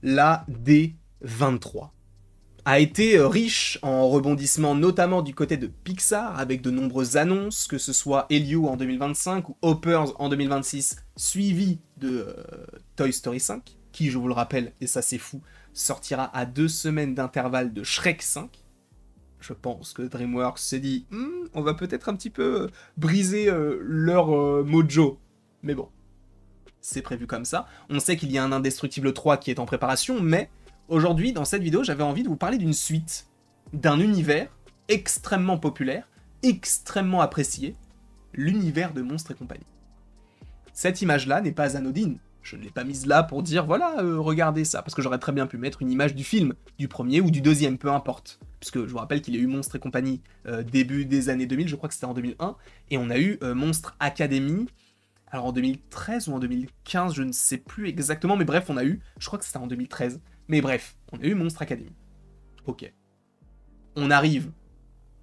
la D23 a été riche en rebondissements, notamment du côté de Pixar, avec de nombreuses annonces, que ce soit Elio en 2025 ou Hoppers en 2026, suivi de Toy Story 5, qui, je vous le rappelle, et ça c'est fou, sortira à 2 semaines d'intervalle de Shrek 5. Je pense que DreamWorks s'est dit, on va peut-être un petit peu briser leur mojo. Mais bon, c'est prévu comme ça. On sait qu'il y a un Indestructible 3 qui est en préparation, mais aujourd'hui, dans cette vidéo, j'avais envie de vous parler d'une suite, d'un univers extrêmement populaire, extrêmement apprécié, l'univers de Monstres et compagnie. Cette image-là n'est pas anodine. Je ne l'ai pas mise là pour dire, voilà, regardez ça, parce que j'aurais très bien pu mettre une image du film, du premier ou du deuxième, peu importe. Puisque je vous rappelle qu'il y a eu Monstres et compagnie début des années 2000, je crois que c'était en 2001, et on a eu Monstres Academy, alors en 2013 ou en 2015, je ne sais plus exactement, mais bref, on a eu, je crois que c'était en 2013, mais bref, on a eu Monstres Academy. Ok. On arrive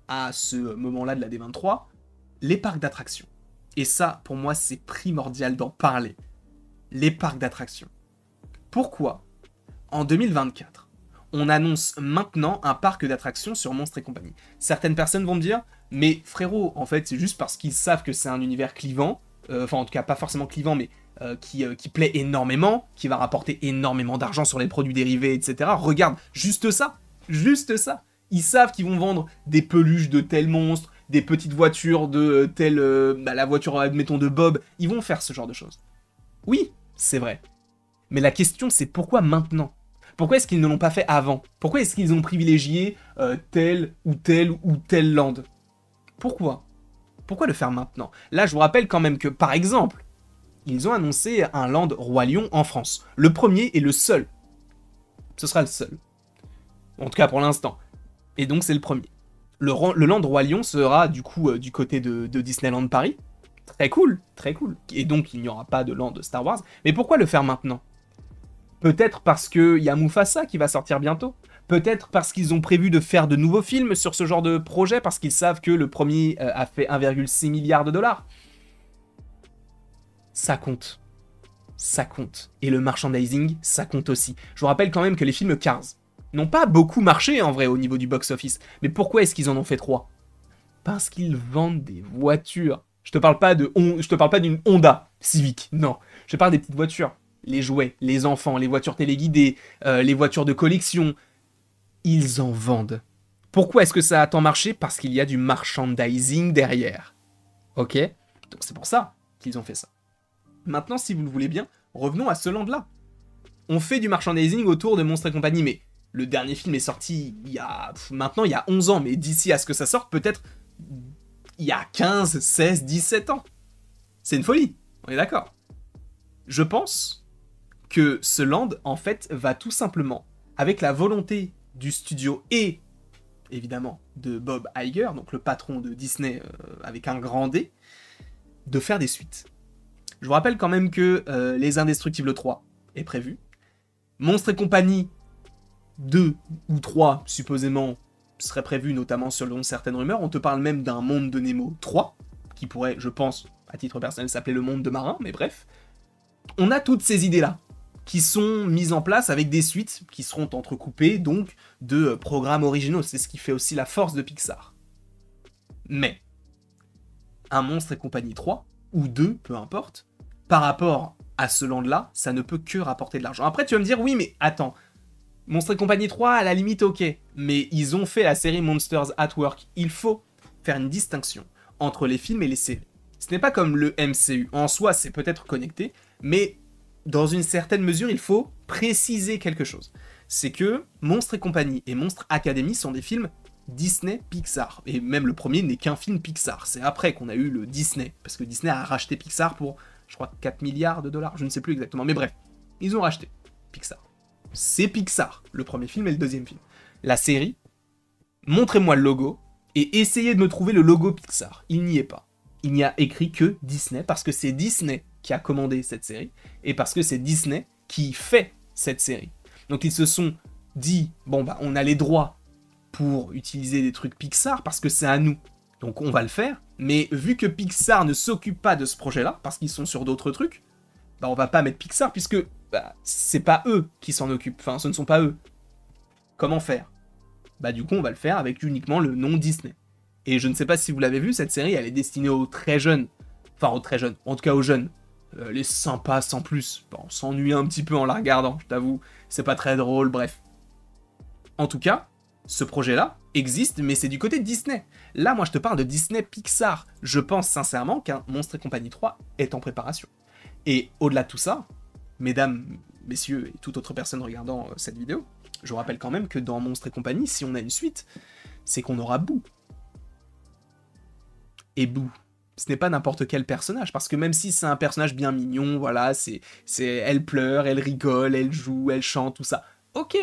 à ce moment-là de la D23, les parcs d'attractions. Et ça, pour moi, c'est primordial d'en parler. Les parcs d'attractions. Pourquoi, en 2024, on annonce maintenant un parc d'attractions sur Monstres et compagnie? Certaines personnes vont me dire, mais frérot, en fait, c'est juste parce qu'ils savent que c'est un univers clivant, enfin en tout cas pas forcément clivant, mais qui plaît énormément, qui va rapporter énormément d'argent sur les produits dérivés, etc. Regarde, juste ça, juste ça. Ils savent qu'ils vont vendre des peluches de tel monstre, des petites voitures de telle, la voiture, admettons, de Bob. Ils vont faire ce genre de choses. Oui, c'est vrai. Mais la question, c'est pourquoi maintenant? Pourquoi est-ce qu'ils ne l'ont pas fait avant? Pourquoi est-ce qu'ils ont privilégié tel ou tel ou tel land? Pourquoi? Pourquoi le faire maintenant? Là, je vous rappelle quand même que, par exemple, ils ont annoncé un land Roi Lion en France. Le premier et le seul. Ce sera le seul. En tout cas, pour l'instant. Et donc, c'est le premier. Le land Roi Lion sera, du coup, du côté de Disneyland Paris. Très cool, très cool. Et donc, il n'y aura pas de land de Star Wars. Mais pourquoi le faire maintenant? Peut-être parce qu'il y a Mufasa qui va sortir bientôt. Peut-être parce qu'ils ont prévu de faire de nouveaux films sur ce genre de projet, parce qu'ils savent que le premier a fait 1,6 milliard de dollars. Ça compte. Ça compte. Et le merchandising, ça compte aussi. Je vous rappelle quand même que les films Cars n'ont pas beaucoup marché en vrai au niveau du box-office. Mais pourquoi est-ce qu'ils en ont fait 3? Parce qu'ils vendent des voitures. Je te parle pas d'une Honda Civic, non. Je parle des petites voitures. Les jouets, les enfants, les voitures téléguidées, les voitures de collection. Ils en vendent. Pourquoi est-ce que ça a tant marché? Parce qu'il y a du merchandising derrière. Ok? Donc c'est pour ça qu'ils ont fait ça. Maintenant, si vous le voulez bien, revenons à ce land-là. On fait du merchandising autour de Monstres et compagnie, mais le dernier film est sorti maintenant il y a 11 ans, mais d'ici à ce que ça sorte, peut-être il y a 15, 16, 17 ans. C'est une folie, on est d'accord. Je pense que ce land, en fait, va tout simplement, avec la volonté du studio et, évidemment, de Bob Iger, donc le patron de Disney avec un grand D, de faire des suites. Je vous rappelle quand même que Les Indestructibles 3 est prévu. Monstres et compagnie 2 ou 3, supposément, serait prévu, notamment selon certaines rumeurs. On te parle même d'un Monde de Nemo 3, qui pourrait, je pense, à titre personnel, s'appeler le Monde de Marin, mais bref. On a toutes ces idées-là, qui sont mises en place avec des suites, qui seront entrecoupées, donc, de programmes originaux. C'est ce qui fait aussi la force de Pixar. Mais, un Monstres et compagnie 3, ou 2, peu importe, par rapport à ce land-là, ça ne peut que rapporter de l'argent. Après, tu vas me dire, oui, mais attends, Monstres et compagnie 3, à la limite, ok, mais ils ont fait la série Monsters at Work. Il faut faire une distinction entre les films et les séries. Ce n'est pas comme le MCU. En soi, c'est peut-être connecté, mais dans une certaine mesure, il faut préciser quelque chose. C'est que Monstres et compagnie et Monstres Academy sont des films Disney Pixar. Et même le premier n'est qu'un film Pixar. C'est après qu'on a eu le Disney, parce que Disney a racheté Pixar pour, je crois, 4 milliards de dollars, je ne sais plus exactement. Mais bref, ils ont racheté Pixar. C'est Pixar, le premier film et le deuxième film. La série, montrez-moi le logo et essayez de me trouver le logo Pixar. Il n'y est pas. Il n'y a écrit que Disney, parce que c'est Disney qui a commandé cette série, et parce que c'est Disney qui fait cette série. Donc ils se sont dit, bon bah on a les droits pour utiliser des trucs Pixar, parce que c'est à nous. Donc on va le faire, mais vu que Pixar ne s'occupe pas de ce projet-là, parce qu'ils sont sur d'autres trucs, bah on va pas mettre Pixar, puisque bah, c'est pas eux qui s'en occupent. Enfin, ce ne sont pas eux. Comment faire? Bah du coup, on va le faire avec uniquement le nom Disney. Et je ne sais pas si vous l'avez vu, cette série, elle est destinée aux très jeunes. Enfin, aux très jeunes, en tout cas aux jeunes. Elle est sympa sans plus. Bon, on s'ennuie un petit peu en la regardant, je t'avoue. C'est pas très drôle, bref. En tout cas, ce projet-là existe, mais c'est du côté de Disney. Là, moi, je te parle de Disney Pixar. Je pense sincèrement qu'un Monstres et Compagnie 3 est en préparation. Et au-delà de tout ça, mesdames, messieurs et toute autre personne regardant cette vidéo, je vous rappelle quand même que dans Monstres et Compagnie, si on a une suite, c'est qu'on aura Boo. Et Boo, ce n'est pas n'importe quel personnage, parce que même si c'est un personnage bien mignon, voilà, elle pleure, elle rigole, elle joue, elle chante, tout ça, ok.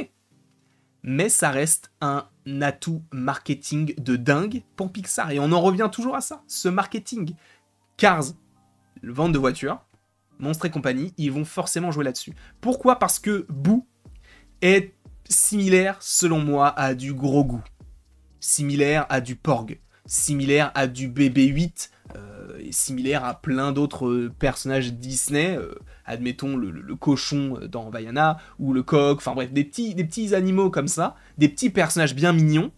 Mais ça reste un atout marketing de dingue pour Pixar, et on en revient toujours à ça, ce marketing. Cars, vente de voitures, Monstres et Compagnie, ils vont forcément jouer là-dessus. Pourquoi? Parce que Boo est similaire, selon moi, à du gros goût. Similaire à du Porg. Similaire à du BB-8. Et similaire à plein d'autres personnages Disney. Admettons le cochon dans Vaiana, ou le coq, enfin bref, des petits animaux comme ça. Des petits personnages bien mignons.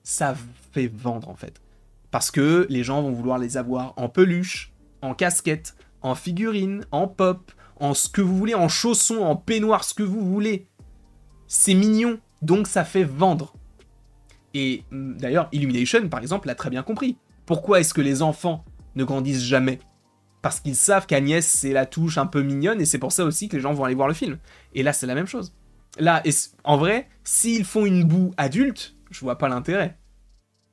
Ça fait vendre, en fait. Parce que les gens vont vouloir les avoir en peluche, en casquette, en figurine, en pop, en ce que vous voulez, en chaussons, en peignoir, ce que vous voulez. C'est mignon, donc ça fait vendre. Et d'ailleurs, Illumination, par exemple, l'a très bien compris. Pourquoi est-ce que les enfants ne grandissent jamais? Parce qu'ils savent qu'Agnès, c'est la touche un peu mignonne, et c'est pour ça aussi que les gens vont aller voir le film. Et là, c'est la même chose. Là, en vrai, s'ils font une Boo adulte, je vois pas l'intérêt.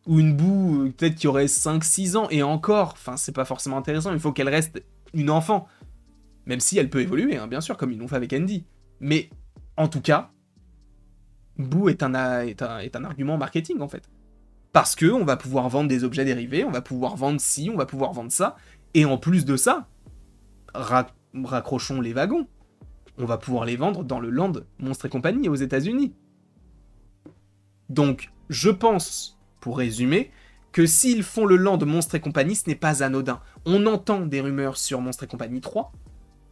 Ou une Boo, peut-être qui aurait 5-6 ans, et encore, enfin, c'est pas forcément intéressant, il faut qu'elle reste une enfant. Même si elle peut évoluer, hein, bien sûr, comme ils l'ont fait avec Andy. Mais, en tout cas, Boo est un argument marketing, en fait. Parce que on va pouvoir vendre des objets dérivés, on va pouvoir vendre ci, on va pouvoir vendre ça, et en plus de ça, raccrochons les wagons, on va pouvoir les vendre dans le land Monstres et Compagnie aux États-Unis. Donc, je pense, pour résumer, que s'ils font le land Monstres et Compagnie, ce n'est pas anodin. On entend des rumeurs sur Monstres et Compagnie 3,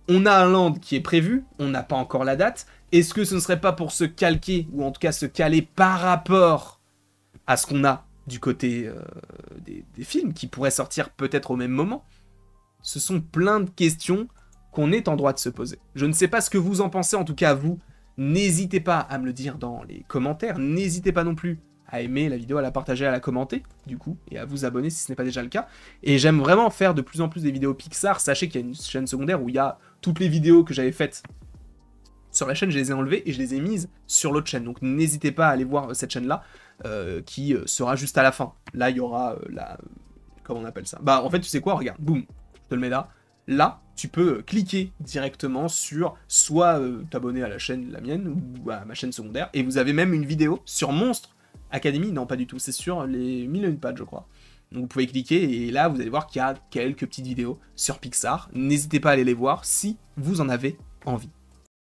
on a un land qui est prévu, on n'a pas encore la date. Est-ce que ce ne serait pas pour se calquer, ou en tout cas se caler par rapport à ce qu'on a du côté des films, qui pourraient sortir peut-être au même moment? Ce sont plein de questions qu'on est en droit de se poser. Je ne sais pas ce que vous en pensez, en tout cas vous, n'hésitez pas à me le dire dans les commentaires, n'hésitez pas non plus à aimer la vidéo, à la partager, à la commenter, du coup, et à vous abonner si ce n'est pas déjà le cas. Et j'aime vraiment faire de plus en plus des vidéos Pixar. Sachez qu'il y a une chaîne secondaire où il y a toutes les vidéos que j'avais faites sur la chaîne, je les ai enlevées et je les ai mises sur l'autre chaîne. Donc n'hésitez pas à aller voir cette chaîne-là, qui sera juste à la fin. Là, il y aura comment on appelle ça? Bah, en fait, tu sais quoi? Regarde, boum, je te le mets là. Là, tu peux cliquer directement sur soit t'abonner à la chaîne, la mienne, ou à ma chaîne secondaire, et vous avez même une vidéo sur Monstres Academy. Non, pas du tout, c'est sur les 1001 pages, je crois. Donc vous pouvez cliquer, et là, vous allez voir qu'il y a quelques petites vidéos sur Pixar. N'hésitez pas à aller les voir si vous en avez envie.